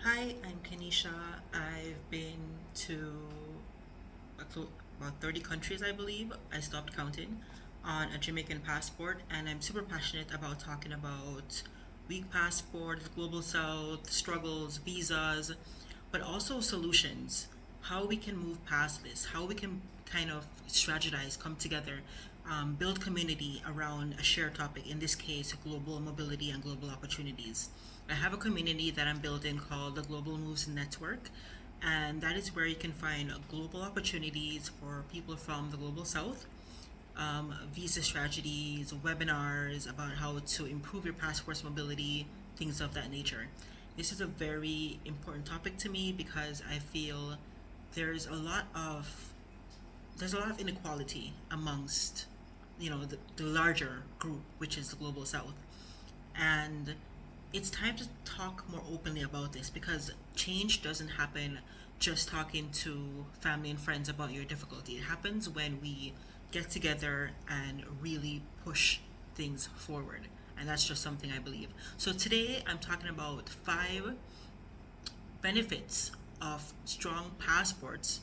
Hi, I'm Kanisha. I've been to about 30 countries, I believe. I stopped counting on a Jamaican passport, and I'm super passionate about talking about weak passports, global south, struggles, visas, but also solutions. How we can move past this, how we can kind of strategize, come together, build community around a shared topic, in this case, global mobility and global opportunities. I have a community that I'm building called the Global Moves Network, and that is where you can find global opportunities for people from the global south, visa strategies, webinars about how to improve your passport's mobility, things of that nature. This is a very important topic to me because I feel there's a lot of there's a lot of inequality amongst the larger group, which is the global south, and it's time to talk more openly about this because change doesn't happen just talking to family and friends about your difficulty. It happens when we get together and really push things forward. And that's just something I believe. So today I'm talking about 5 benefits of strong passports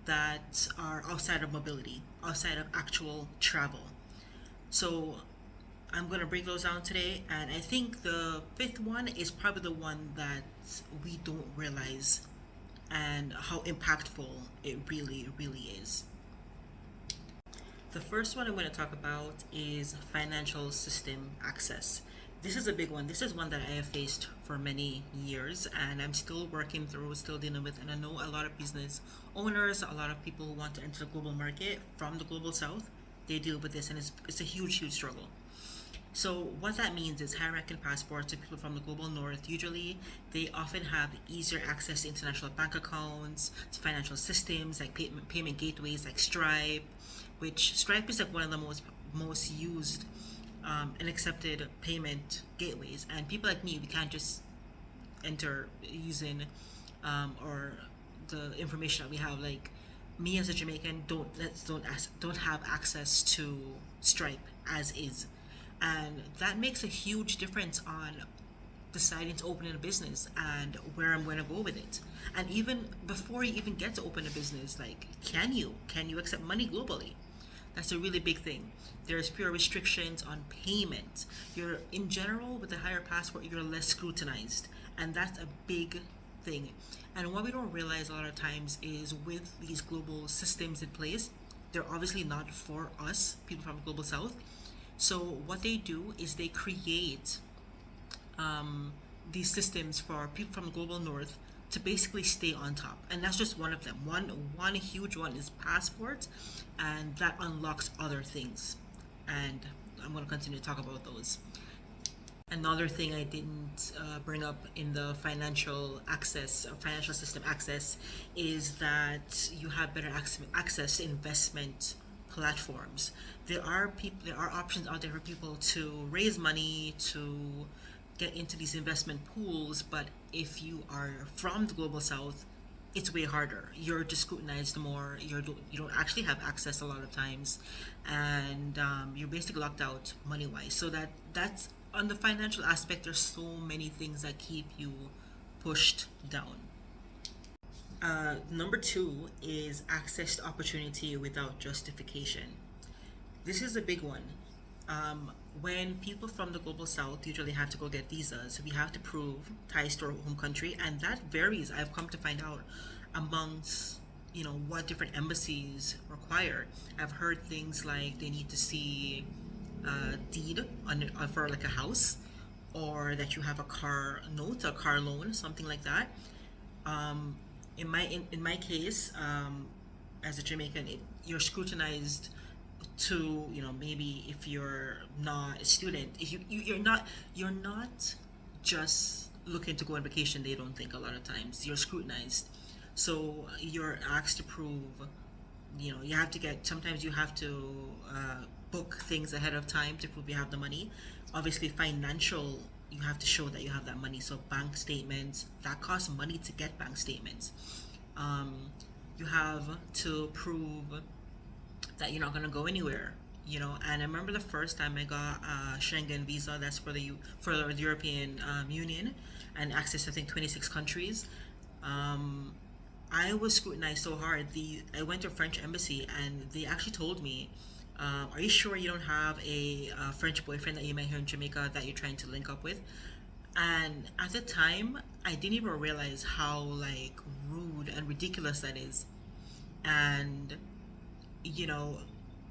that are outside of mobility, outside of actual travel. So I'm going to break those down today, and I think the fifth one is probably the one that we don't realize and how impactful it really, really is. The first one I'm going to talk about is financial system access. This is a big one. This is one that I have faced for many years and I'm still working through, still dealing with. And I know a lot of business owners, a lot of people who want to enter the global market from the global south, they deal with this, and it's a huge, huge struggle. So what that means is high-ranking passports to people from the global north, usually they often have easier access to international bank accounts, to financial systems like payment gateways like Stripe, which Stripe is like one of the most used and accepted payment gateways. And people like me, we can't just enter using or the information that we have. Like me as a Jamaican, don't have access to Stripe as is, and that makes a huge difference on deciding to open a business and where I'm going to go with it. And even before you even get to open a business, like can you accept money globally? That's a really big thing. There's fewer restrictions on payment. You're in general with a higher passport, you're less scrutinized, and that's a big thing. And what we don't realize a lot of times is with these global systems in place, they're obviously not for us, people from the global south. So what they do is they create these systems for people from the global north to basically stay on top, and that's just one of them. One huge one is passports, and that unlocks other things, and I'm going to continue to talk about those. Another thing I didn't bring up in the financial system access, is that you have better access to investment platforms. There are options out there for people to raise money to get into these investment pools, but if you are from the global south, it's way harder. You're just scrutinized more. You don't actually have access a lot of times, and you're basically locked out money wise. So that's on the financial aspect. There's so many things that keep you pushed down. Number two is access to opportunity without justification. This is a big one. When people from the global south usually have to go get visas, we have to prove ties to our home country, and that varies. I've come to find out amongst what different embassies require. I've heard things like they need to see a deed for like a house, or that you have a car note, a car loan, something like that. Um, in my case, as a Jamaican, you're scrutinized to maybe if you're not a student, if you're not just looking to go on vacation. They don't think a lot of times you're scrutinized, so you're asked to prove. You have to get sometimes you have to book things ahead of time to prove you have the money. Obviously financial, you have to show that you have that money, so bank statements that cost money to get bank statements. um, you have to prove that you're not going to go anywhere. And I remember the first time I got a Schengen visa, that's for the European Union, and access to, I think, 26 countries. Um, I was scrutinized so hard. I went to a French embassy and they actually told me, "Are you sure you don't have a French boyfriend that you met here in Jamaica that you're trying to link up with?" And at the time, I didn't even realize how like rude and ridiculous that is, and you know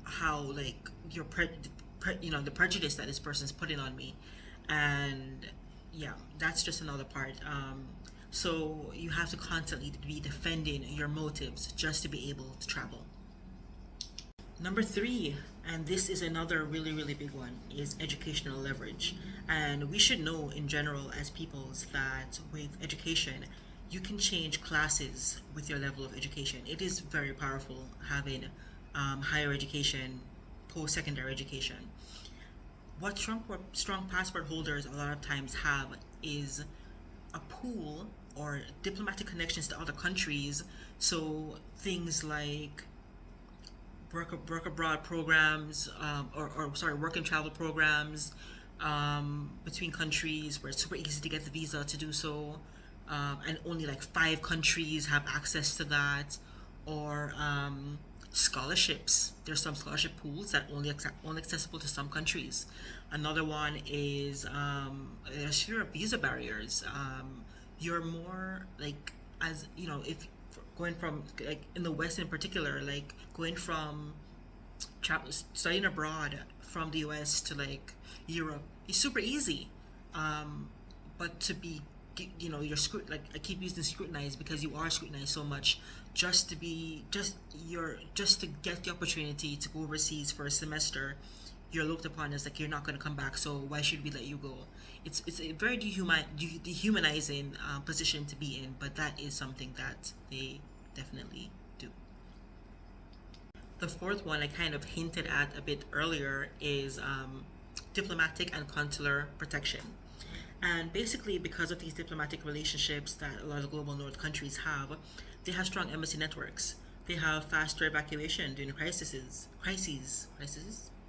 how like the prejudice that this person's putting on me, and yeah, that's just another part. So you have to constantly be defending your motives just to be able to travel. Number three, and this is another really, really big one, is educational leverage. And we should know in general as peoples that with education, you can change classes with your level of education. It is very powerful having higher education, post secondary education. What strong passport holders a lot of times have is a pool or diplomatic connections to other countries. So things like work abroad programs, or sorry, work and travel programs between countries where it's super easy to get the visa to do so, and only like 5 countries have access to that, or scholarships. There's some scholarship pools that only accessible to some countries. Another one is there's fewer visa barriers. You're more like, as you know, if going from like in the West in particular, like going from studying abroad from the US to like Europe is super easy. Um, but to be, you're like I keep using scrutinized because you are scrutinized so much just to be just to get the opportunity to go overseas for a semester. You're looked upon as like you're not going to come back, so why should we let you go? It's a very dehumanizing position to be in, but that is something that they definitely do. The fourth one I kind of hinted at a bit earlier is diplomatic and consular protection. And basically, because of these diplomatic relationships that a lot of global north countries have, they have strong embassy networks. They have faster evacuation during crises,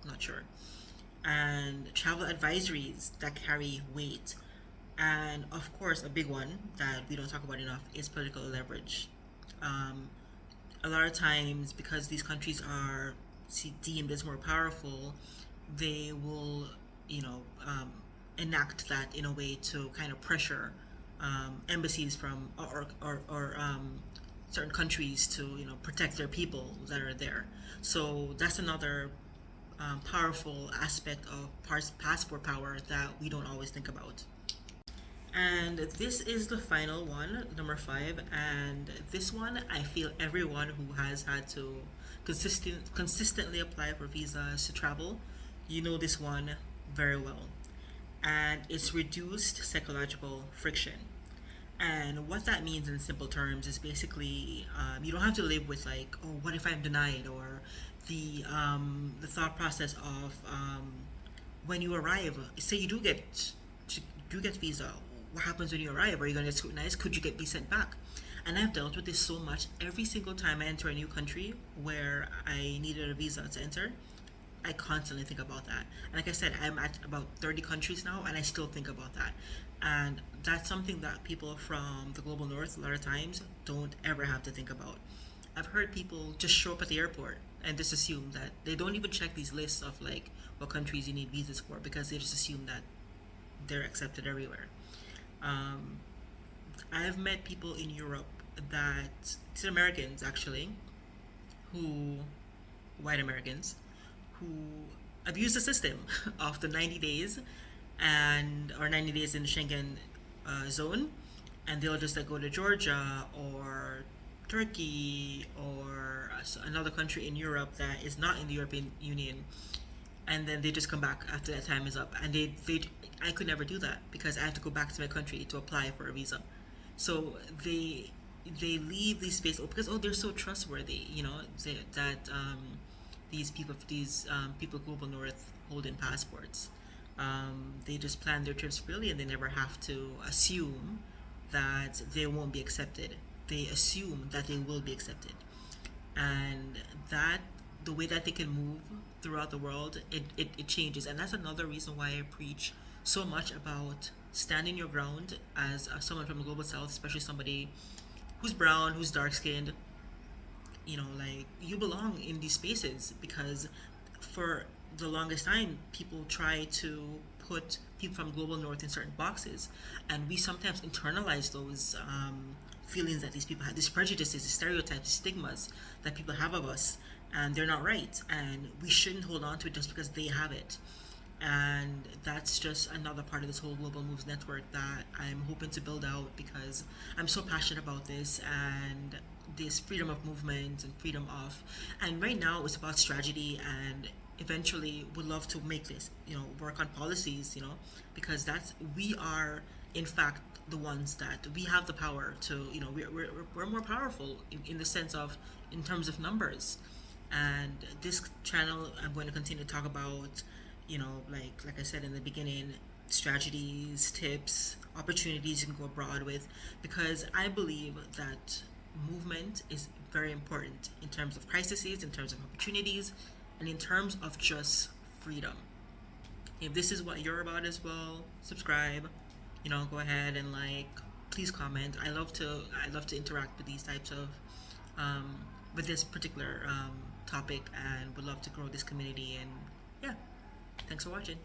not sure, and travel advisories that carry weight. And of course, a big one that we don't talk about enough is political leverage. Um, a lot of times, because these countries are deemed as more powerful, they will, you know, um, enact that in a way to kind of pressure embassies from or certain countries to protect their people that are there. So that's another powerful aspect of passport power that we don't always think about. And this is the final one, number five. And this one, I feel everyone who has had to consistently apply for visas to travel, you know this one very well. And it's reduced psychological friction. And what that means in simple terms is basically you don't have to live with like, oh, what if I'm denied, or the thought process of when you arrive. Say you do get visa. What happens when you arrive? Are you going to get scrutinized? Could you be sent back? And I've dealt with this so much. Every single time I enter a new country where I needed a visa to enter, I constantly think about that. And like I said, I'm at about 30 countries now, and I still think about that. And that's something that people from the global north a lot of times don't ever have to think about. I've heard people just show up at the airport and just assume that they don't even check these lists of like what countries you need visas for, because they just assume that they're accepted everywhere. Um, I've met people in Europe that, it's Americans actually, who, white Americans, who abuse the system of the 90 days and or 90 days in the Schengen zone, and they'll just like go to Georgia or Turkey or another country in Europe that is not in the European Union, and then they just come back after that time is up. And they I could never do that because I have to go back to my country to apply for a visa. So they leave these space open because, oh, they're so trustworthy, that people global north holding passports. They just plan their trips freely and they never have to assume that they won't be accepted. They assume that they will be accepted, and that the way that they can move throughout the world, it changes. And that's another reason why I preach so much about stand in your ground as someone from the global south, especially somebody who's brown, who's dark skinned. Like, you belong in these spaces, because for the longest time people try to put people from global north in certain boxes, and we sometimes internalize those feelings that these people have, these prejudices, these stereotypes, these stigmas that people have of us, and they're not right, and we shouldn't hold on to it just because they have it. And that's just another part of this whole Global Moves network that I'm hoping to build out, because I'm so passionate about this, and this freedom of movement and freedom of, and right now it's about strategy, and eventually would love to make this, work on policies, because that's, we are in fact the ones that we have the power to, we're more powerful in the sense of, in terms of numbers. And this channel, I'm going to continue to talk about, like I said in the beginning, strategies, tips, opportunities you can go abroad with, because I believe that movement is very important in terms of crises, in terms of opportunities, and in terms of just freedom. If this is what you're about as well, subscribe. Go ahead and please comment. I love to interact with these types of um, with this particular topic, and would love to grow this community. And yeah, thanks for watching.